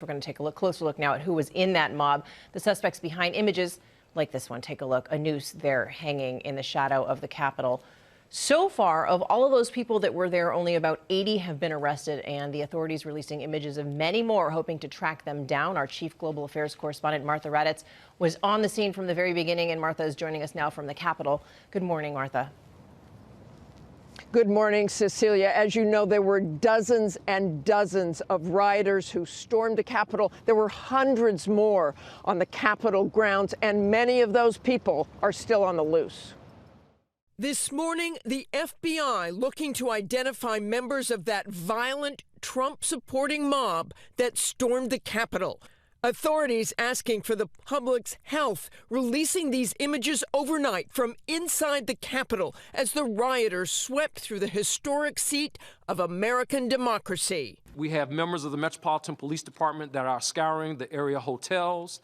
We're going to take a closer look now at who was in that mob. The suspects behind images like this one. Take a look. A noose there hanging in the shadow of the Capitol. So far, of all of those people that were there, only about 80 have been arrested, and the authorities releasing images of many more, hoping to track them down. Our chief global affairs correspondent, Martha Raddatz, was on the scene from the very beginning, and Martha is joining us now from the Capitol. Good morning, Martha. Good morning, Cecilia. As you know, there were dozens and dozens of rioters who stormed the Capitol. There were hundreds more on the Capitol grounds, and many of those people are still on the loose. This morning, the FBI looking to identify members of that violent Trump-supporting mob that stormed the Capitol. Authorities asking for the public's health, releasing these images overnight from inside the Capitol as the rioters swept through the historic seat of American democracy. We have members of the Metropolitan Police Department that are scouring the area hotels,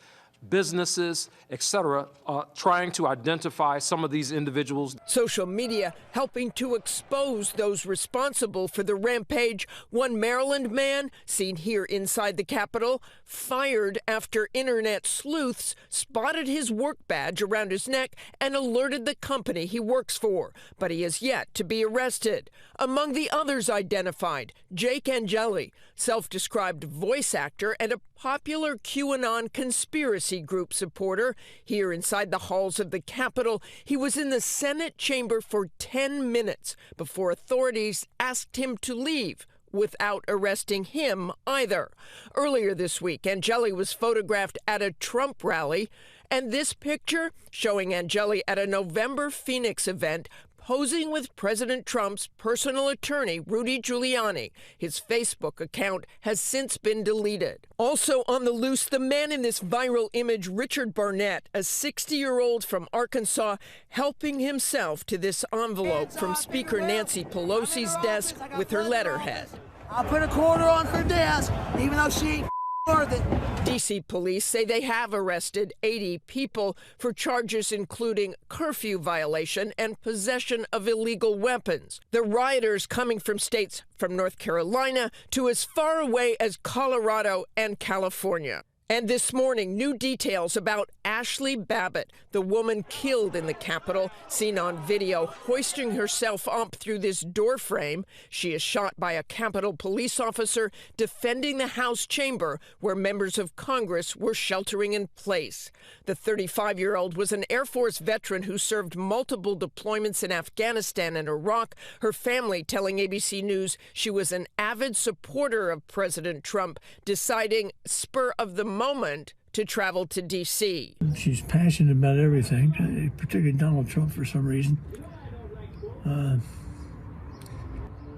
businesses, etc., trying to identify some of these individuals. Social media helping to expose those responsible for the rampage. One Maryland man, seen here inside the Capitol, fired after internet sleuths spotted his work badge around his neck and alerted the company he works for. But he is yet to be arrested. Among the others identified, Jake Angeli, self-described voice actor and a popular QAnon conspiracy group supporter. Here inside the halls of the Capitol, he was in the Senate chamber for 10 minutes before authorities asked him to leave without arresting him either. Earlier this week, Angeli was photographed at a Trump rally, and this picture showing Angeli at a November Phoenix event posing with President Trump's personal attorney, Rudy Giuliani. His Facebook account has since been deleted. Also on the loose, the man in this viral image, Richard Barnett, a 60-year-old from Arkansas, helping himself to this envelope from Speaker Nancy Pelosi's desk with her letterhead. I'll put a quarter on her desk, even though she ain't worth it. D.C. police say they have arrested 80 people for charges including curfew violation and possession of illegal weapons. The rioters coming from states from North Carolina to as far away as Colorado and California. And this morning, new details about Ashley Babbitt, the woman killed in the Capitol, seen on video hoisting herself up through this door frame. She is shot by a Capitol police officer defending the House chamber where members of Congress were sheltering in place. The 35-year-old was an Air Force veteran who served multiple deployments in Afghanistan and Iraq. Her family telling ABC News she was an avid supporter of President Trump, deciding spur of the moment to travel to D.C. She's passionate about everything, particularly Donald Trump for some reason.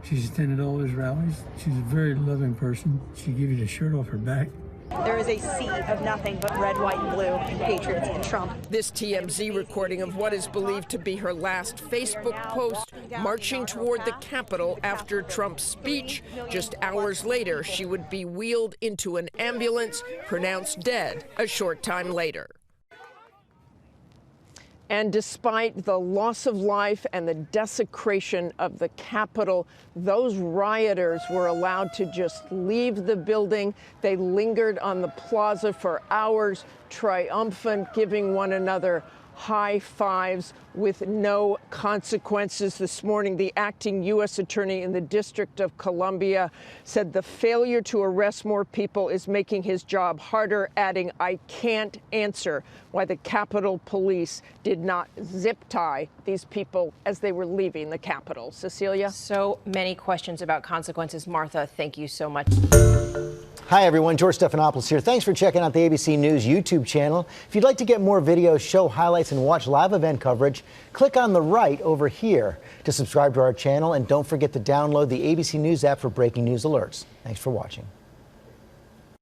She's attended all his rallies. She's a very loving person. She give you the shirt off her back. There is a sea of nothing but red, white, and blue, patriots and Trump. This TMZ recording of what is believed to be her last Facebook post, marching toward the Capitol after Trump's speech. Just hours later, she would be wheeled into an ambulance, pronounced dead a short time later. And despite the loss of life and the desecration of the Capitol, those rioters were allowed to just leave the building. They lingered on the plaza for hours, triumphant, giving one another high fives with no consequences. This morning, the acting U.S. attorney in the District of Columbia said the failure to arrest more people is making his job harder, adding, "I can't answer why the Capitol Police did not zip tie these people as they were leaving the Capitol." Cecilia? So many questions about consequences. Martha, thank you so much. Hi, everyone. George Stephanopoulos here. Thanks for checking out the ABC News YouTube channel. If you'd like to get more videos, show highlights, and watch live event coverage, click on the right over here to subscribe to our channel. And don't forget to download the ABC News app for breaking news alerts. Thanks for watching.